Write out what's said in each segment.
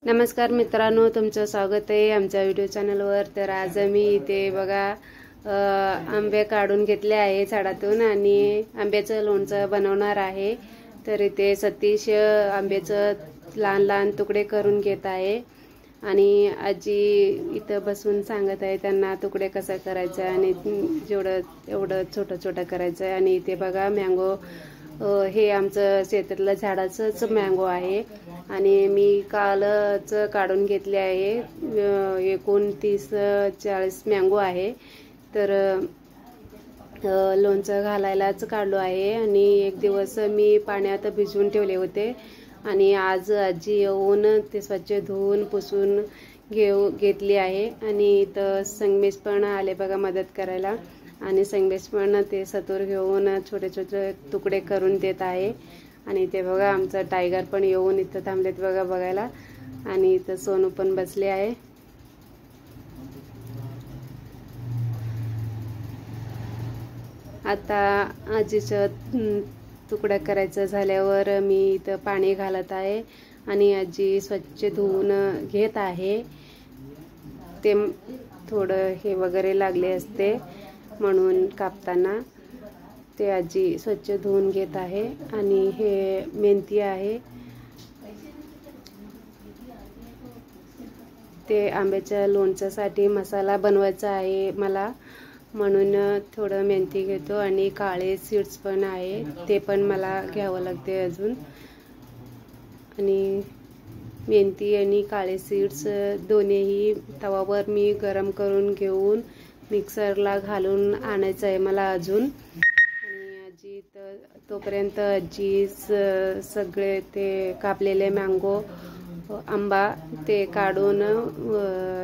नमस्कार मित्रांनो, तुमचं स्वागत आहे आमच्या व्हिडिओ चॅनलवर। तर आज मी इथे बघा आंबे काढून घेतले आहे झाडातून आणि आंब्याचं लोणचं बनवणार आहे। तर इथे सतीश आंब्याचं लहान लहान तुकडे करून घेत आहे आणि आजी इथं बसून सांगत आहे त्यांना तुकडे कसं करायचं आणि जेवढं एवढं छोटं छोटं करायचं। आणि इथे बघा मँगो, हे आमचं शेतातलं झाडाचंच मँगो आहे आणि मी कालच काढून घेतले आहे। एकूण 30-40 मँगो आहे। तर लोणचं घालायलाच काढलो आहे आणि एक दिवस मी पाण्यात भिजवून ठेवले होते आणि आज आजी येऊन ते स्वच्छ धुवून पुसून घेतली आहे। आणि इथं संगमेश पण आले बघा मदत करायला आणि संगमेश पण ते सतूर घेऊन छोटे छोटे तुकडे करून देत आहे। आणि ते बघा आमचं टायगर पण येऊन इथं थांबलेत बघा बघायला आणि इथं सोनू पण बसले आहे। आता आजीचं तुकडा करायचं झाल्यावर मी इथं पाणी घालत आहे आणि आजी स्वच्छ धुवून घेत आहे। ते थोडं हे वगैरे लागले असते म्हणून कापताना ते आजी स्वच्छ धुवून घेत आहे। आणि हे मेथी आहे, ते आंब्याच्या लोणच्यासाठी मसाला बनवायचा आहे मला, म्हणून थोडं मेथी घेतो आणि काळे सीड्स पण आहे ते पण मला घ्यावं लागते अजून। आणि मेथी आणि काळे सीड्स दोन्हीही तवावर मी गरम करून घेऊन मिक्सरला घालून आणायचं आहे मला अजून। आणि आजी तोपर्यंत आजी सगळे ते कापलेले मँगो आंबा ते काढून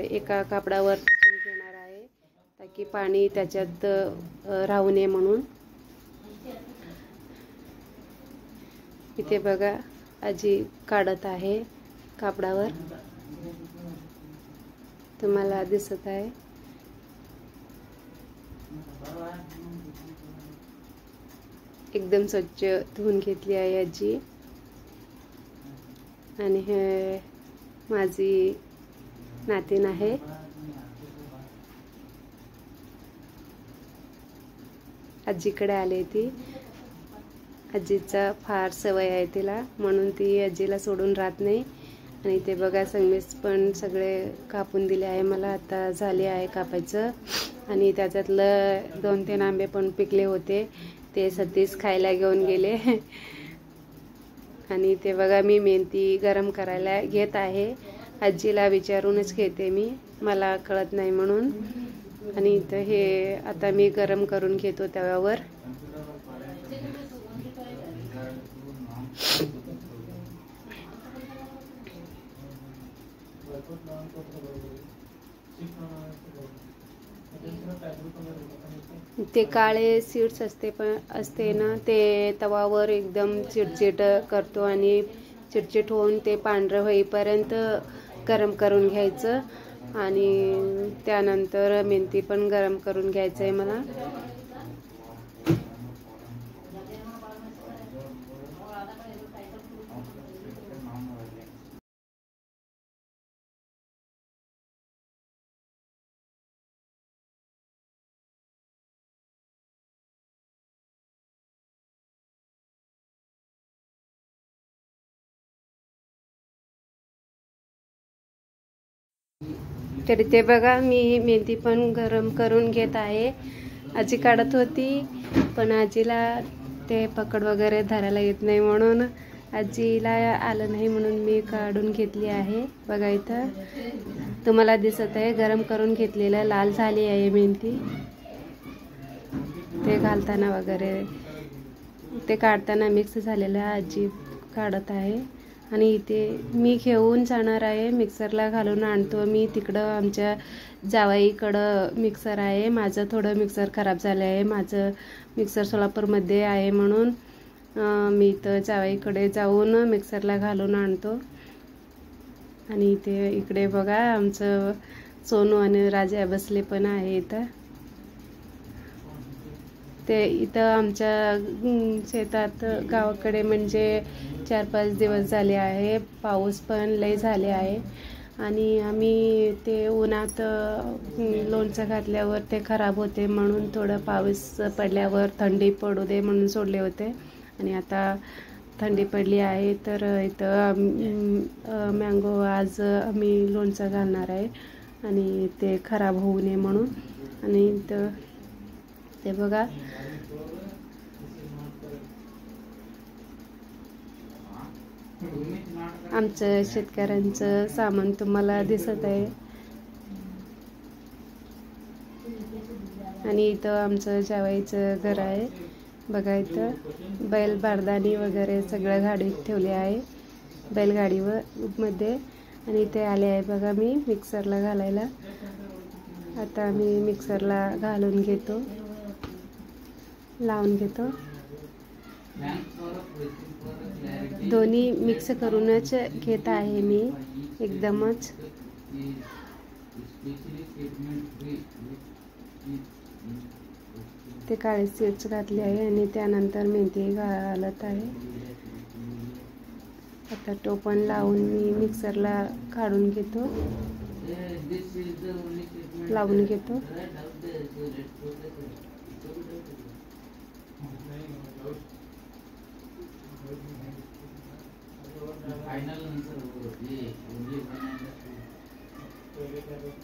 एका कापडावर पुसून घेणार आहे ताकी पाणी त्याच्यात राहू नये म्हणून। इथे बघा आजी काढत आहे कापडावर, तुम्हाला दिसत आहे। एकदम स्वच्छ धुवून घेतली आहे आजी। आणि हे माझी नातीन आहे, आजीकडे आले ती। आजीचा फार सवय आहे तिला, म्हणून ती आजीला सोडून राहत नाही। आणि ते बघा संगमेश पण सगळे कापून दिले आहे मला, आता झाले आहे कापायचं। आणि त्याच्यातलं 2-3 आंबे पण पिकले होते ते सतीश खायला घेऊन गेले। आणि ते बघा मी मेथी गरम करायला घेत आहे, आजीला विचारूनच घेते मी, मला कळत नाही म्हणून। आणि इथं हे आता मी गरम करून घेतो तव्यावर। ते काळे सीड्स असते ना, ते तवावर एकदम चिटचिट करतो आणि चिटचिट होऊन ते पांढरं होईपर्यंत गरम करून घ्यायचं। आणि त्यानंतर मेथी पण गरम करून घ्यायचं आहे मला। तरी ते बघा मी मेथी पण गरम करून घेत आहे। आजी काढत होती पण आजीला ते पकड वगैरे धरायला येत नाही म्हणून आजीला आलं नाही म्हणून मी काढून घेतली आहे। बघा इथं तुम्हाला दिसत आहे गरम करून घेतलेलं लाल झाली आहे मेथी, ते घालताना वगैरे ते काढताना मिक्स झालेलं आजी काढत आहे। आणि इथे मी घेऊन जाणार आहे, मिक्सरला घालून आणतो मी। तिकडं आमच्या जावाईकडं मिक्सर आहे, माझं थोडं मिक्सर खराब झालं आहे, माझं मिक्सर सोलापूरमध्ये आहे म्हणून मी इथं जावाईकडे जाऊन मिक्सरला घालून आणतो। आणि इकडे बघा आमचं सोनू आणि राजा बसले पण आहे इथं, ते इथं आमच्या शेतात गावाकडे म्हणजे 4-5 दिवस झाले आहे, पाऊस पण लय झाले आहे आणि आम्ही ते उन्हात लोणचं घातल्यावर ते खराब होते म्हणून थोडं पाऊस पडल्यावर थंडी पडू दे म्हणून सोडले होते आणि आता थंडी पडली आहे तर इथं मँगो आज आम्ही लोणचं घालणार आहे आणि ते खराब होऊ नये म्हणून. आणि इथं ते बघा आमचं शेतकऱ्यांचं सामान तुम्हाला दिसत आहे आणि इथं आमचं जेवायचं घर आहे बघा. इथं बैल बारदानी वगैरे सगळं गाडीत ठेवले आहे बैलगाडीवर मध्ये आणि इथे आले आहे बघा मी मिक्सरला घालायला. आता मी मिक्सरला घालून घेतो, लावून घेतो. दोन्ही मिक्स करूनच घेत आहे मी एकदमच. ते काळे सीड्स घातले आहे आणि त्यानंतर मेथी घालत आहे. आता टोपण लावून मी मिक्सरला काढून घेतो, लावून घेतो.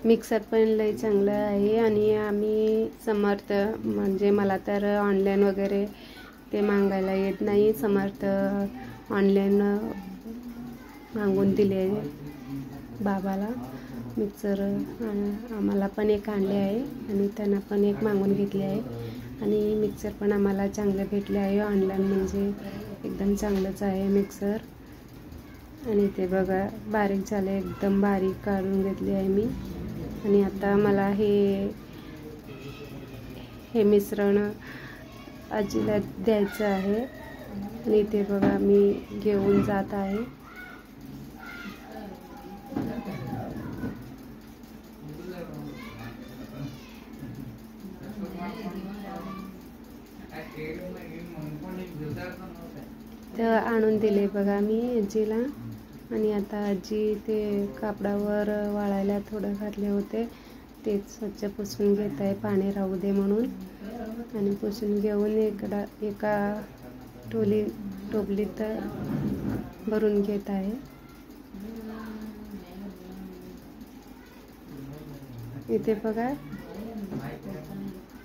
मिक्सर पण लय चांगलं आहे आणि आम्ही समर्थ म्हणजे मला तर ऑनलाईन वगैरे ते मागायला येत नाही. समर्थ ऑनलाईन मागून दिले बाबाला मिक्सर. आम्हाला पण एक आणले आहे आणि त्यांना पण एक मागून घेतले आहे आणि मिक्सर पण आम्हाला चांगले भेटले आहे ऑनलाईन, म्हणजे एकदम चांगलंच आहे मिक्सर. आणि ते बघा बारीक झाले, एकदम बारीक काढून घेतले आहे मी. आणि आता मला हे मिश्रण आजीला द्यायचं आहे आणि ते बघा मी घेऊन जात आहे. तर आणून दिले बघा मी आजीला आणि आता आजी ते कापडावर वाळायला थोडं घातले होते ते स्वच्छ पुसून घेत आहे पाणी राहू दे म्हणून. आणि पुसून घेऊन एका टोपलीत भरून घेत आहे. इथे बघा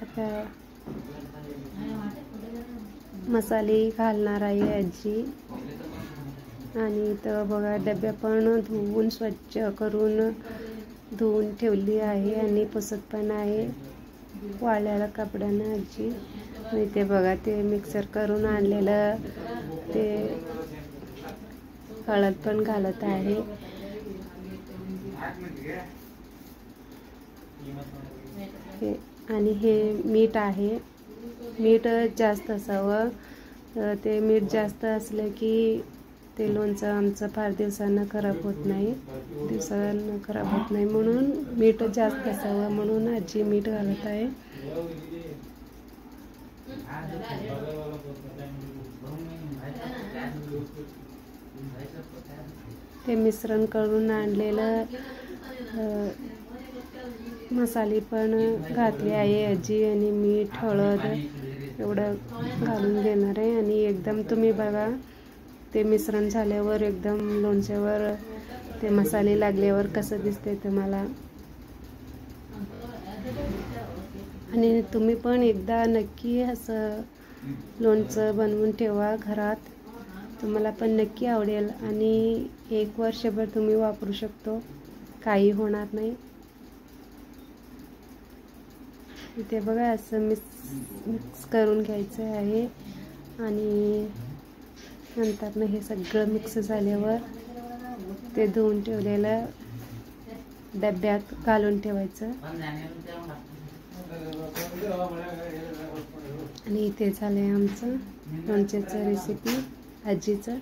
आता मसाले घालणार आहे आजी. आणि इथं बघा डब्या पण धुवून स्वच्छ करून धुवून ठेवली आहे आणि पुसत पण आहे वाळलेल्या कपड्यानं आजी. आणि ते बघा ते मिक्सर करून आणलेलं ते हळद पण घालत आहे. आणि हे मीठ आहे, मीठ जास्त असावं. ते मीठ जास्त असलं की ते लोणचं आमचं फार दिवसांना खराब होत नाही, म्हणून मीठ जास्त असावं म्हणून आजी मीठ घालत आहे. ते मिश्रण करून आणलेलं मसाले पण घातले आहे आजी आणि मीठ हळद एवढं घालून घेणार आहे. आणि एकदम तुम्ही बघा ते मिश्रण झाल्यावर एकदम लोणच्यावर ते मसाले लागल्यावर कसं दिसते तुम्हाला. आणि तुम्ही पण एकदा नक्की असं लोणचं बनवून ठेवा घरात, तुम्हाला पण नक्की आवडेल आणि 1 वर्षभर तुम्ही वापरू शकतो, काही होणार नाही. इथे बघा असं मिक्स करून घ्यायचं आहे आणि नंतर हे सगळं मिक्स झाल्यावर ते धुवून ठेवलेलं डब्यात घालून ठेवायचं. आणि इथे झालंय आमचं लोणच्याचं रेसिपी आजीचं.